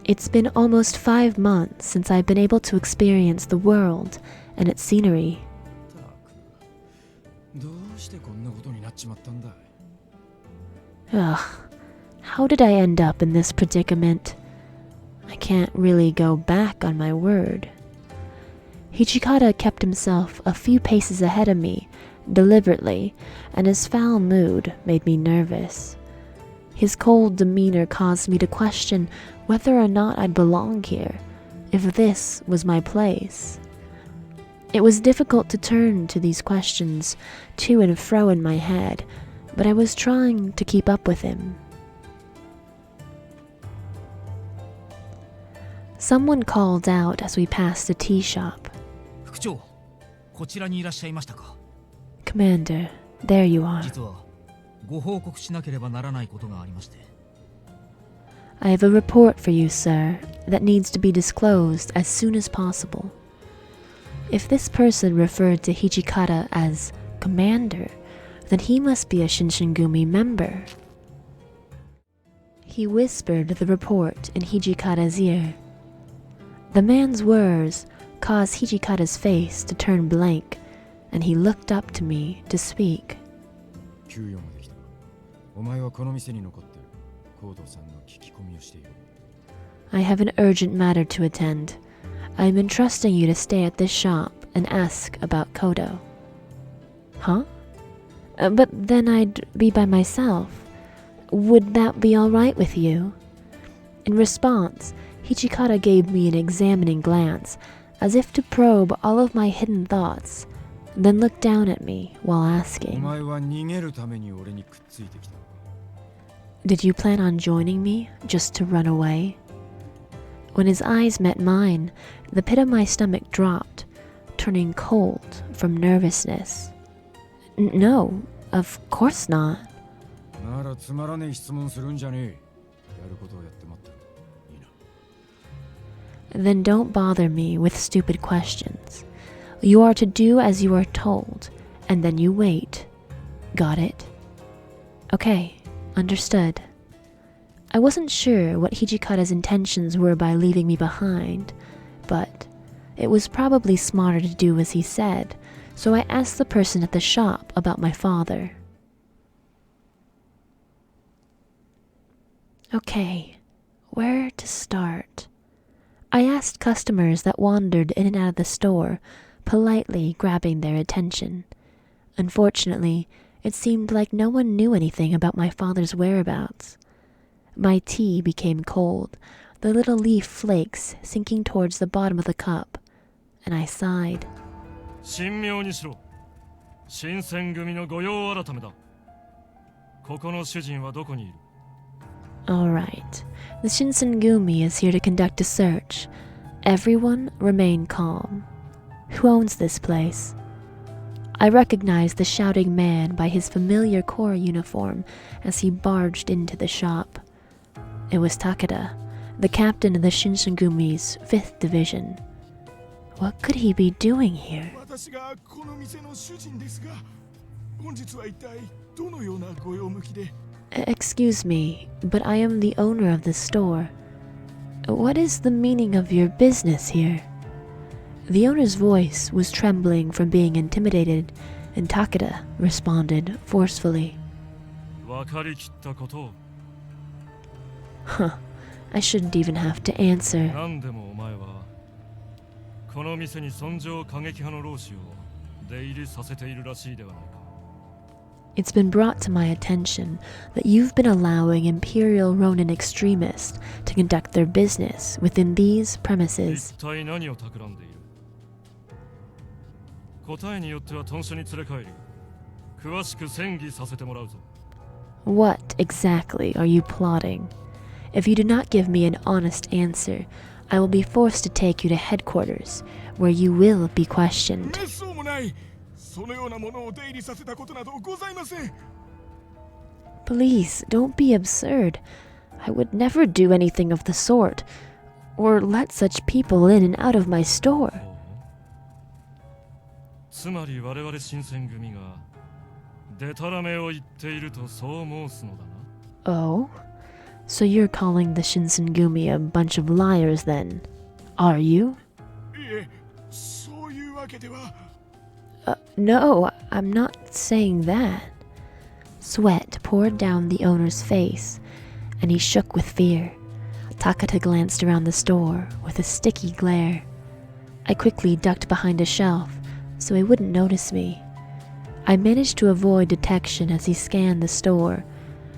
It's been almost 5 months since I've been able to experience the world and its scenery. Ugh, how did I end up in this predicament? I can't really go back on my word. Hijikata kept himself a few paces ahead of me, deliberately, and his foul mood made me nervous. His cold demeanor caused me to question whether or not I'd belong here, if this was my place. It was difficult to turn to these questions to and fro in my head, but I was trying to keep up with him. Someone called out as we passed a tea shop. Commander, there you are. I have a report for you, sir, that needs to be disclosed as soon as possible. If this person referred to Hijikata as Commander, then he must be a Shinsengumi member. He whispered the report in Hijikata's ear. The man's words caused Hijikata's face to turn blank, and he looked up to me to speak. I have an urgent matter to attend. I am entrusting you to stay at this shop and ask about Kyoto. Huh? But then I'd be by myself. Would that be all right with you? In response, Hijikata gave me an examining glance, as if to probe all of my hidden thoughts, then looked down at me while asking, "Did you plan on joining me just to run away?" When his eyes met mine, the pit of my stomach dropped, turning cold from nervousness. No, of course not. Then don't bother me with stupid questions. You are to do as you are told, and then you wait. Got it? Okay, understood. I wasn't sure what Hijikata's intentions were by leaving me behind, but it was probably smarter to do as he said, so I asked the person at the shop about my father. Okay, where to start? I asked customers that wandered in and out of the store, politely grabbing their attention. Unfortunately, it seemed like no one knew anything about my father's whereabouts. My tea became cold, the little leaf flakes sinking towards the bottom of the cup, and I sighed. Shinsengumi no goyou aratameda. Koko no shujin wa doko ni iru? All right, the Shinsengumi is here to conduct a search. Everyone remain calm. Who owns this place? I recognized the shouting man by his familiar corps uniform as he barged into the shop. It was Takada, the captain of the Shinsengumi's 5th Division. What could he be doing here? Excuse me, but I am the owner of this store. What is the meaning of your business here? The owner's voice was trembling from being intimidated, and Takada responded forcefully. Huh, I shouldn't even have to answer. It's been brought to my attention that you've been allowing Imperial Ronin extremists to conduct their business within these premises. What exactly are you plotting? If you do not give me an honest answer, I will be forced to take you to headquarters, where you will be questioned. Please, don't be absurd. I would never do anything of the sort, or let such people in and out of my store. Oh? So you're calling the Shinsengumi a bunch of liars then, are you? いえ、そういうわけでは。No, I'm not saying that. Sweat poured down the owner's face, and he shook with fear. Takada glanced around the store with a sticky glare. I quickly ducked behind a shelf so he wouldn't notice me. I managed to avoid detection as he scanned the store.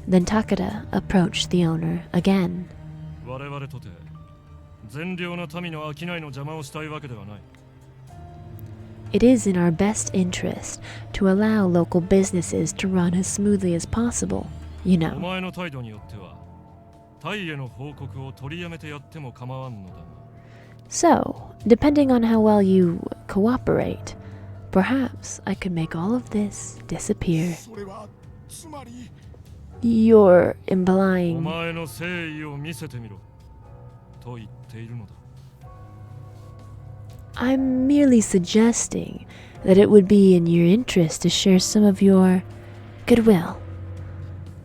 Then Takada approached the owner again. 我々とて善良な民の商いの邪魔をしたいわけではない。 It is in our best interest to allow local businesses to run as smoothly as possible, you お know. 前の態度によってはタイへの報告を取りやめてやっても構わんのだが。 So, depending on how well you cooperate, perhaps I could make all of this disappear. それはつまり。 You're お implying... 前の誠意を見せてみろと言っているのだ。 I'm merely suggesting that it would be in your interest to share some of your goodwill.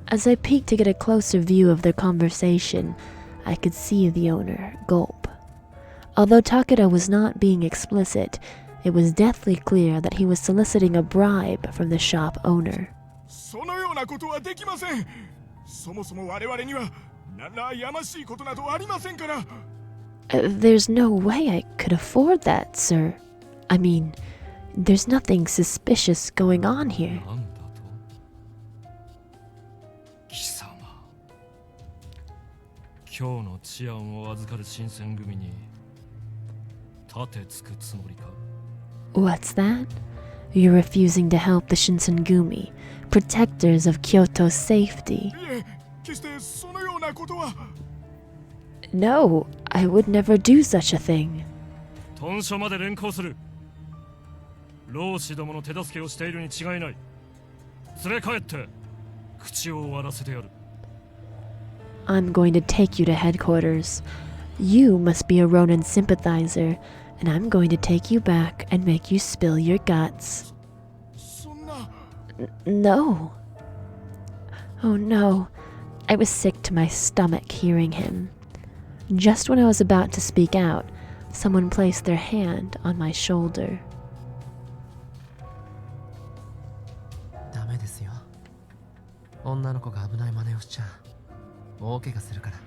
As I peeked to get a closer view of their conversation, I could see the owner gulp. Although Takada was not being explicit, it was deathly clear that he was soliciting a bribe from the shop owner. そのようなことはできません。そもそも我々には何らやましいことなどありませんから。 There's no way I could afford that, sir. I mean, there's nothing suspicious going on here. なんだと貴様、今日の治安を預かる新選組に盾つくつもりか。 What's that? You're refusing to help the Shinsengumi, protectors of Kyoto's safety. いえ、決してそのようなことは。 No, I would never do such a thing. 屯所まで連行する。老子どもの手助けをしているに違いない。連れ帰って口を割らせてやる。 I'm going to take you to headquarters. You must be a Ronin sympathizer, and I'm going to take you back and make you spill your guts. そんな。 No. Oh no. I was sick to my stomach hearing him. Just when I was about to speak out, someone placed their hand on my shoulder. ダメですよ。女の子が危ない真似をしちゃ大怪我するから。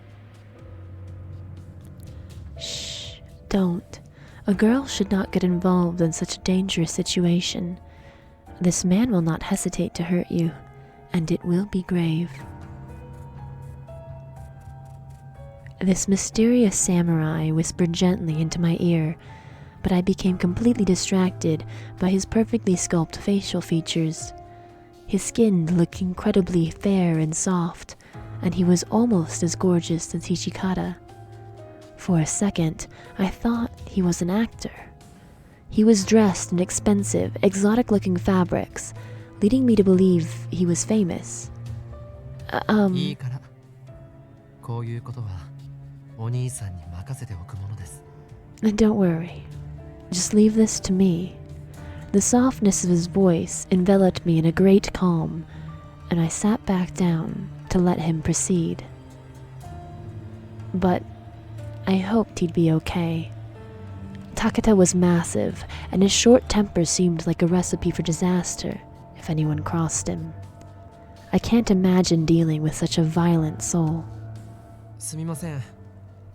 Shh, don't. A girl should not get involved in such a dangerous situation. This man will not hesitate to hurt you, and it will be grave. This mysterious samurai whispered gently into my ear, but I became completely distracted by his perfectly sculpted facial features. His skin looked incredibly fair and soft, and he was almost as gorgeous as Hijikata. For a second, I thought he was an actor. He was dressed in expensive, exotic-looking fabrics, leading me to believe he was famous. いいから。こういうことはお兄さんに任せておくものです。 Don't worry. Just leave this to me. The softness of his voice enveloped me in a great calm, and I sat back down to let him proceed. But I hoped he'd be okay. Takada was massive, and his short temper seemed like a recipe for disaster if anyone crossed him. I can't imagine dealing with such a violent soul. すみません。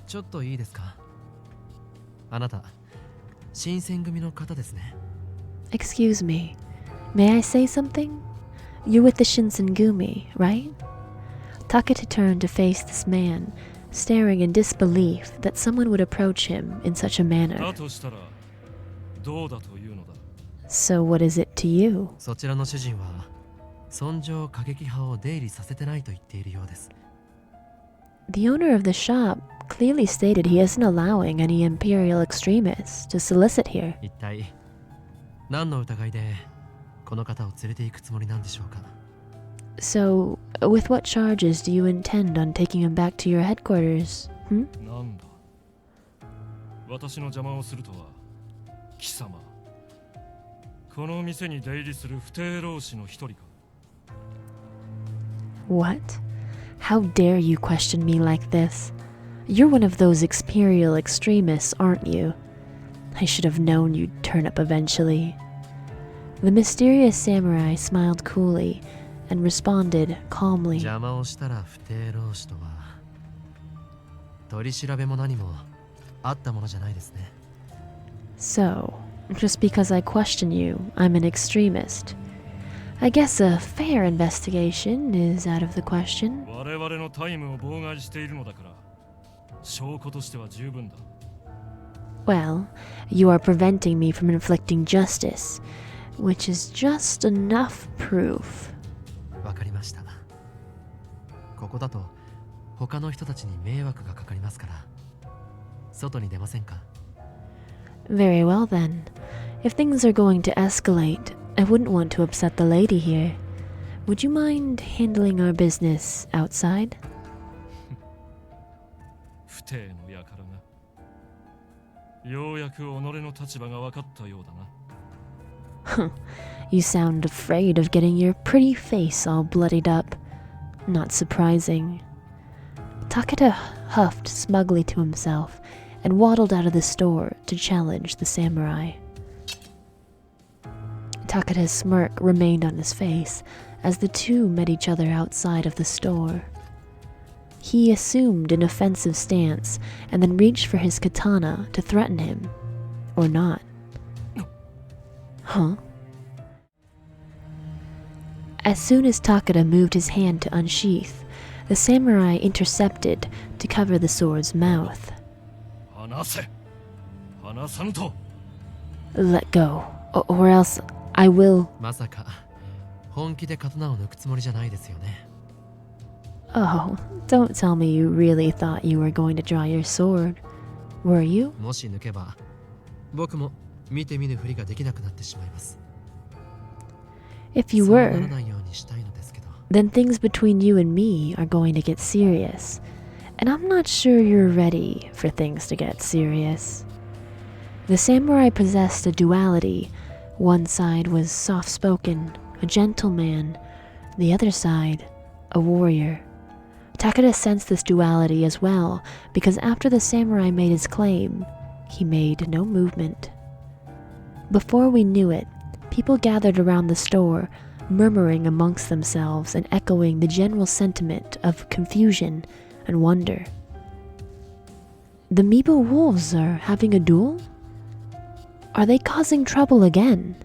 ちょっといいですか。あなた、新選組の方ですね。 Excuse me, may I say something? You're with the Shinsengumi, right? Takada turned to face this man, staring in disbelief that someone would approach him in such a manner. だとしたらどうだというのだ。 So what is it to you? そちらの主人は、尊上過激派を出入りさせてないと言っているようです。 The owner of the shop clearly stated he isn't allowing any imperial extremists to solicit here. 一体、何の疑いでこの方を連れて行くつもりなんでしょうか。 So, with what charges do you intend on taking him back to your headquarters? なんだ。私の邪魔をするとは貴様。この店に出入りする不逞老師の一人か。 What? How dare you question me like this? You're one of those imperial extremists, aren't you? I should have known you'd turn up eventually. The mysterious samurai smiled coolly and responded calmly. 邪魔をしたら不定浪士とは取り調べも何もあったものじゃないですね。 So, just because I question you, I'm an extremist. I guess a fair investigation is out of the question. 我々のタイムを妨害しているのだから、証拠としては十分だ。Well, you are preventing me from inflicting justice, which is just enough proof. わかりました。ここだと他の人たちに迷惑がかかりますから、外に出ませんか? Very well then. If things are going to escalate, I wouldn't want to upset the lady here. Would you mind handling our business outside? 不定の輩が、ようやく己の立場が分かったようだな。You sound afraid of getting your pretty face all bloodied up. Not surprising. Takada huffed smugly to himself and waddled out of the store to challenge the samurai. Takada's smirk remained on his face as the two met each other outside of the store. He assumed an offensive stance and then reached for his katana to threaten him. Or not. Huh? As soon as Takada moved his hand to unsheath, the samurai intercepted to cover the sword's mouth. 離せ。離さぬと。 Let go, or else I will... まさか本気で刀を抜くつもりじゃないですよね。 Oh, don't tell me you really thought you were going to draw your sword. Were you? もし抜けば僕も見て見ぬふりができなくなってしまいます。 If you そうな were, らないようにしたいのですけど。 then things between you and me are going to get serious. And I'm not sure you're ready for things to get serious. The samurai possessed a duality. One side was soft-spoken, a gentleman. The other side, a warrior. Takada sensed this duality as well, because after the samurai made his claim, he made no movement. Before we knew it, people gathered around the store, murmuring amongst themselves and echoing the general sentiment of confusion and wonder. The Mibo wolves are having a duel? Are they causing trouble again?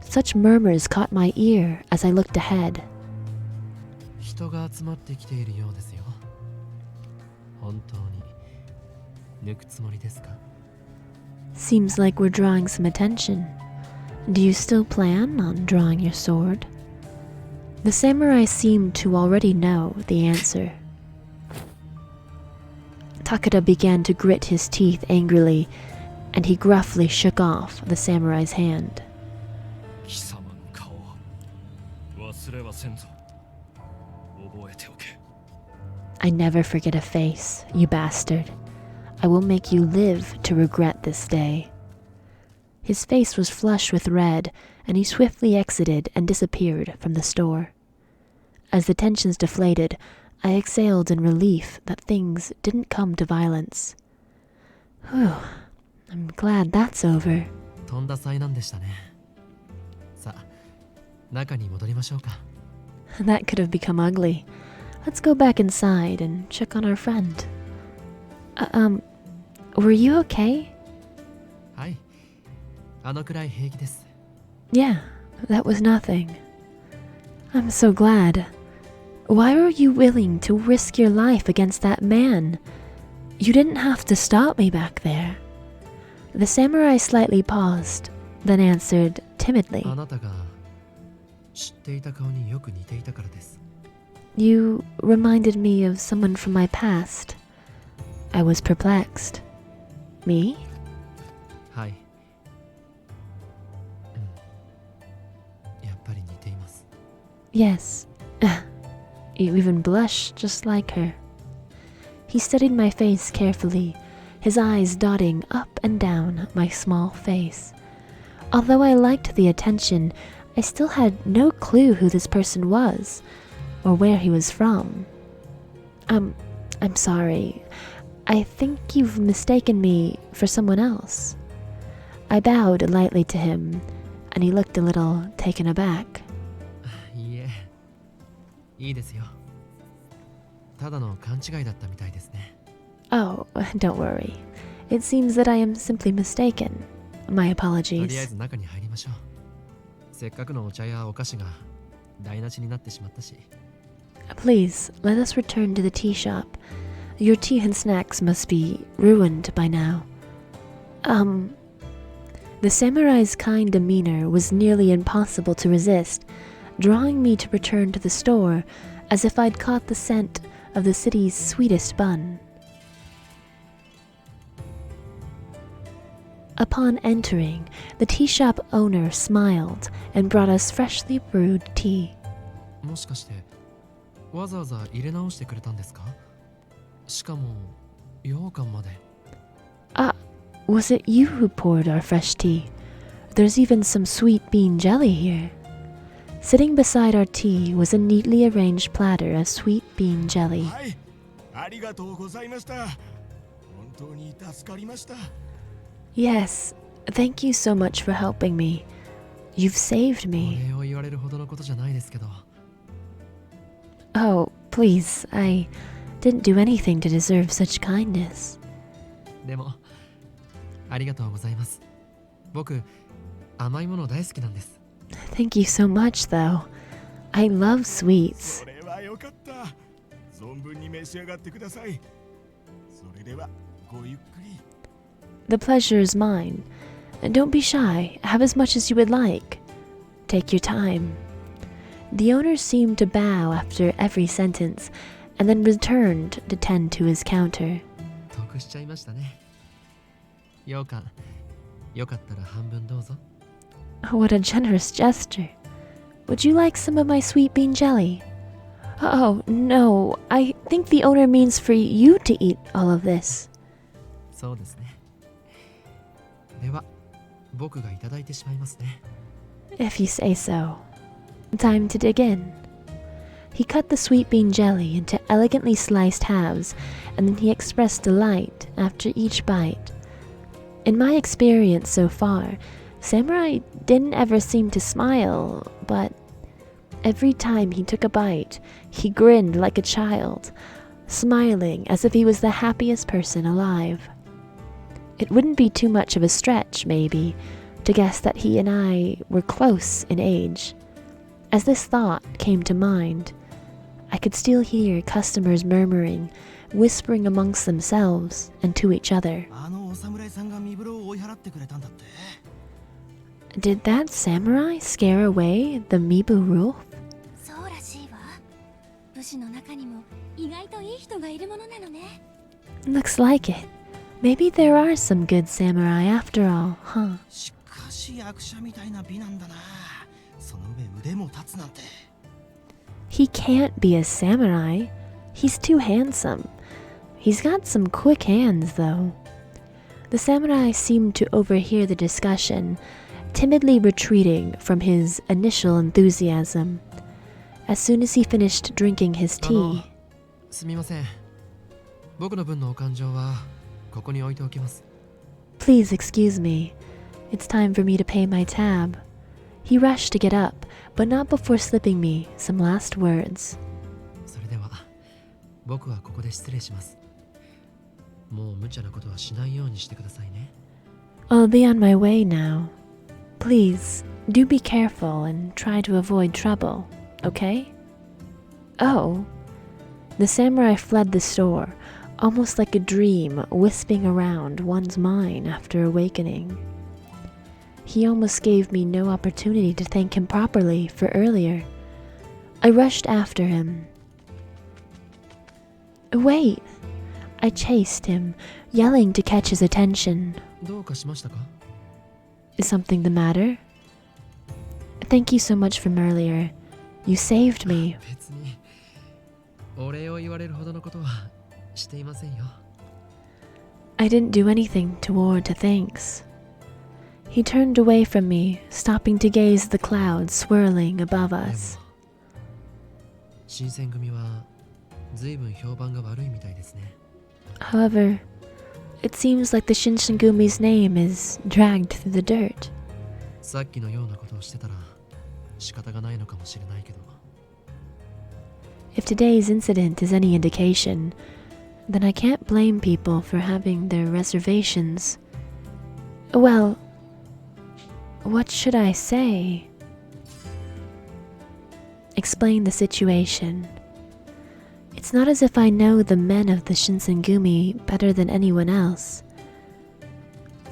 Such murmurs caught my ear as I looked ahead. 人が集まってきているようですよ。本当に抜くつもりですか? Seems like we're drawing some attention. Do you still plan on drawing your sword? The samurai seemed to already know the answer. Takada began to grit his teeth angrily, and he gruffly shook off the samurai's hand. 貴様の顔を忘れはせんぞ。覚えておけ。 I never forget a face, you bastard. I will make you live to regret this day. His face was flushed with red, and he swiftly exited and disappeared from the store. As the tensions deflated, I exhaled in relief that things didn't come to violence. Whew, I'm glad that's over. とんだ災難でしたね。さあ、中に戻りましょうか。 That could have become ugly. Let's go back inside and check on our friend. Were you okay? はい。あのくらい平気です。 Yeah, that was nothing. I'm so glad. Why were you willing to risk your life against that man? You didn't have to stop me back there. The samurai slightly paused, then answered timidly. あなたが知っていた顔によく似ていたからです。 You reminded me of someone from my past. I was perplexed. Me? はい。やっぱり似ています。 Yes. You even blush just like her. He studied my face carefully, his eyes dotting up and down my small face. Although I liked the attention, I still had no clue who this person was, or where he was from. I'm sorry. I think you've mistaken me for someone else. I bowed lightly to him, and he looked a little taken aback. いいえ、いいですよ。ただの勘違いだったみたいですね。Oh, don't worry. It seems that I am simply mistaken. My とりあえ apologies. ず中に入りましょう。せっかくのお茶やお菓子が台無しになってしまったし。Please, let us return to the tea shop. Your tea and snacks must be ruined by now. The samurai's kind demeanor was nearly impossible to resist, drawing me to return to the store as if I'd caught the scent of the city's sweetest bun. Upon entering, the tea shop owner smiled and brought us freshly brewed tea. もしかしてわざわざ入れ直してくれたんですか？しかも羊羹まで。Was it you who poured our fresh tea? There's even some sweet bean jelly here. Sitting beside our tea was a neatly arranged platter of sweet bean jelly. はい、ありがとうございました。本当に助かりました。 Yes, thank you so much for helping me. You've saved お me. 礼を言われるほどのことじゃないですけど。 Oh, please, I didn't do anything to deserve such kindness. でもありがとうございます。僕甘いもの大好きなんです。 Thank you so much, though. I love sweets. それはよかった。存分に召し上がってください。それではごゆっくり。 The pleasure is mine. Don't be shy. Have as much as you would like. Take your time. The owner seemed to bow after every sentence, and then returned to tend to his counter. 得しちゃいましたね。羊羹よかったら半分どうぞ。 What a generous gesture. Would you like some of my sweet bean jelly? Oh, no. I think the owner means for you to eat all of this. そうですね。では僕がいただいてしまいますね。 If you say so. Time to dig in. He cut the sweet bean jelly into elegantly sliced halves, and then he expressed delight after each bite. In my experience so far, Samurai didn't ever seem to smile, but every time he took a bite, he grinned like a child, smiling as if he was the happiest person alive. It wouldn't be too much of a stretch, maybe, to guess that he and I were close in age. As this thought came to mind, I could still hear customers murmuring, whispering amongst themselves and to each other. あのお侍さんが身風呂を追い払ってくれたんだって。 Did that samurai scare away the Mibu Wolf? そうらしいわ。武士の中にも意外といい人がいるものなのね。 Looks like it. Maybe there are some good samurai after all, huh? しかし役者みたいな美なんだな。その上腕も立つなんて。 He can't be a samurai. He's too handsome. He's got some quick hands, though. The samurai seemed to overhear the discussion, timidly retreating from his initial enthusiasm. As soon as he finished drinking his tea, すみません。僕の分のお勘定はここに置いておきます。 please excuse me. It's time for me to pay my tab. He rushed to get up, but not before slipping me some last words. それでは僕はここで失礼します。もう無茶なことはしないようにしてくださいね。 I'll be on my way now. Please, do be careful and try to avoid trouble, okay? Oh. The samurai fled the store, almost like a dream wisping around one's mind after awakening. He almost gave me no opportunity to thank him properly for earlier. I rushed after him. Wait! I chased him, yelling to catch his attention. どうかしましたか？ Is something the matter? Thank you so much from earlier. You saved me. 別にお礼を言われるほどのことはしていませんよ。 I didn't do anything toward to thanks. He turned away from me, stopping to gaze at the clouds swirling above でも us. 新選組は随分評判が悪いみたいですね。 However, it seems like the Shinsengumi's name is dragged through the dirt. さっきのようなことをしてたら仕方がないのかもしれないけど。 If today's incident is any indication, then I can't blame people for having their reservations. Well, what should I say? Explain the situation. It's not as if I know the men of the Shinsengumi better than anyone else.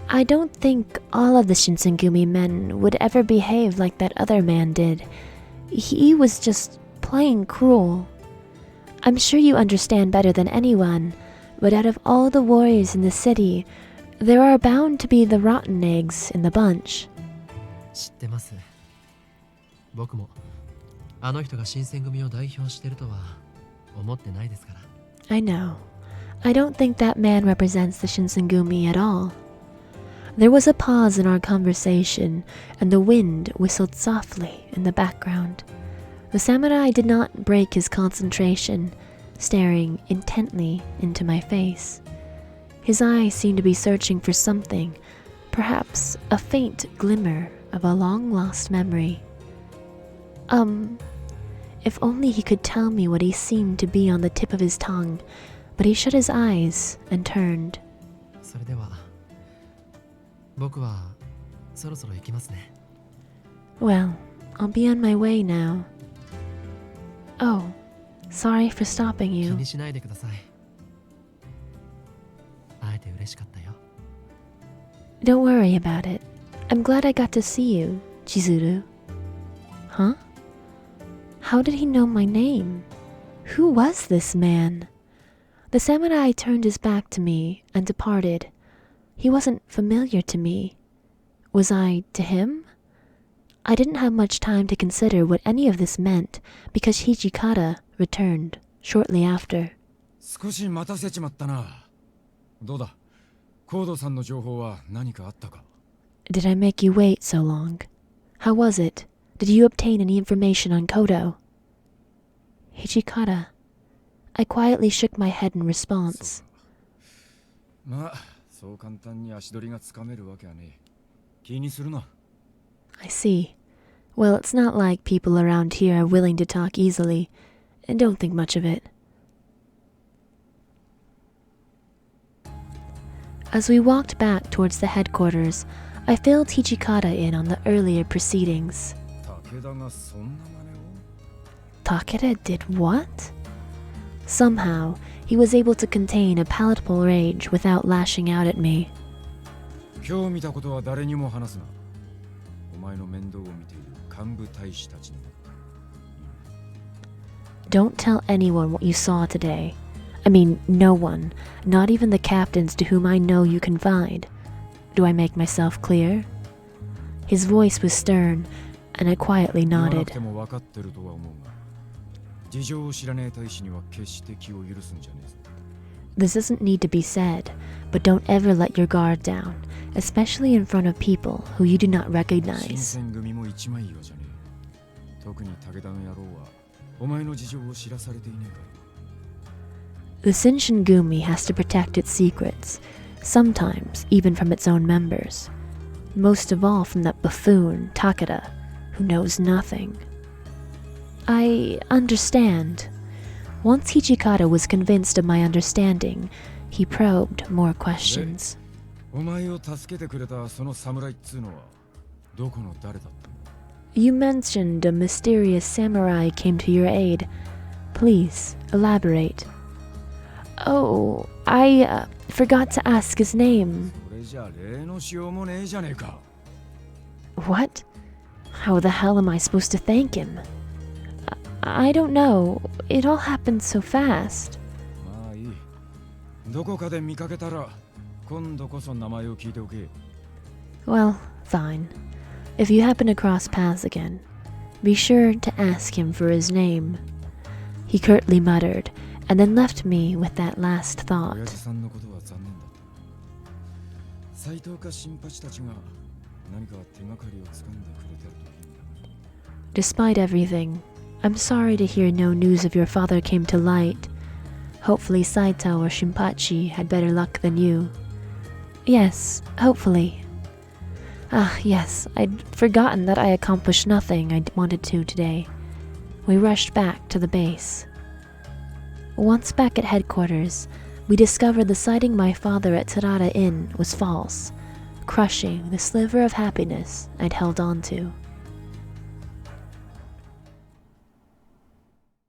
I don't think all of the Shinsengumi men would ever behave like that other man did. He was just plain cruel. I'm sure you understand better than anyone, but out of all the warriors in the city, there are bound to be the rotten eggs in the bunch. 知ってます。僕もあの人が新選組を代表してるとは思ってないですから。 I know. I don't think that man represents the Shinsengumi at all. There was a pause in our conversation, and the wind whistled softly in the background. The samurai did not break his concentration, staring intently into my face. His eyes seemed to be searching for something, perhaps a faint glimmer of a long-lost memory. If only he could tell me what he seemed to be on the tip of his tongue, but he shut his eyes and turned. それでは僕はそろそろ行きますね。 Well, I'll be on my way now. Oh, sorry for stopping 気 you. にしないでください。会えて嬉しかったよ。 Don't worry about it. I'm glad I got to see you, Chizuru. Huh? How did he know my name? Who was this man? The samurai turned his back to me and departed. He wasn't familiar to me. Was I to him? I didn't have much time to consider what any of this meant, because Hijikata returned shortly after. 少し待たせちまったな。どうだ、コードさんの情報は何かあったか？ Did I make you wait so long? How was it? Did you obtain any information on Kyoto? Hijikata. I quietly shook my head in response. まあ、そう簡単に足取りがつかめるわけはねえ。気にするな。 I see. Well, it's not like people around here are willing to talk easily, and don't think much of it. As we walked back towards the headquarters, I filled Hijikata in on the earlier proceedings. 武田がそんな真似を？ Takada did what? Somehow, he was able to contain a palatable rage without lashing out at me. 今日見たことは誰にも話すな。お前の面倒を見ている幹部大使たちに。 Don't tell anyone what you saw today. I mean, no one, not even the captains to whom I know you confide. Do I make myself clear? His voice was stern, and I quietly 言わなく nodded. ても分かってるとは思うが、事情を知らねえ大使には決して気を許すんじゃねえぞ。 This doesn't need to be said, but don't ever let your guard down, especially in front of people who you do not 新 recognize. 選組も一枚岩じゃねえ。特に武田の野郎はお前の事情を知らされていねえかよ。 The Shinsengumi has to protect its secrets, sometimes even from its own members. Most of all from that buffoon, Takada, who knows nothing. I understand. Once Hijikata was convinced of my understanding, he probed more questions. お前を助けてくれたその侍っつうのはどこの誰だったの？ You mentioned a mysterious samurai came to your aid. Please, elaborate. Oh, I forgot to ask his name. それじゃ例のしようもねえじゃねえか。 What? How the hell am I supposed to thank him? I don't know. It all happened so fast. まあいい。どこかで見かけたら今度こそ名前を聞いておけ。 Well, fine. If you happen to cross paths again, be sure to ask him for his name. He curtly muttered, and then left me with that last 親 thought. 父さんのことは残念だった。斎藤か新八たちが何か手がかりをつかんでくれてるといいんだが。 Despite everything, I'm sorry to hear no news of your father came to light. Hopefully Saito or Shinpachi had better luck than you. Yes, hopefully. Ah, yes, I'd forgotten that I accomplished nothing I wanted to today. We rushed back to the base. Once back at headquarters, we discovered the sighting my father at Terada Inn was false, crushing the sliver of happiness I'd held on to.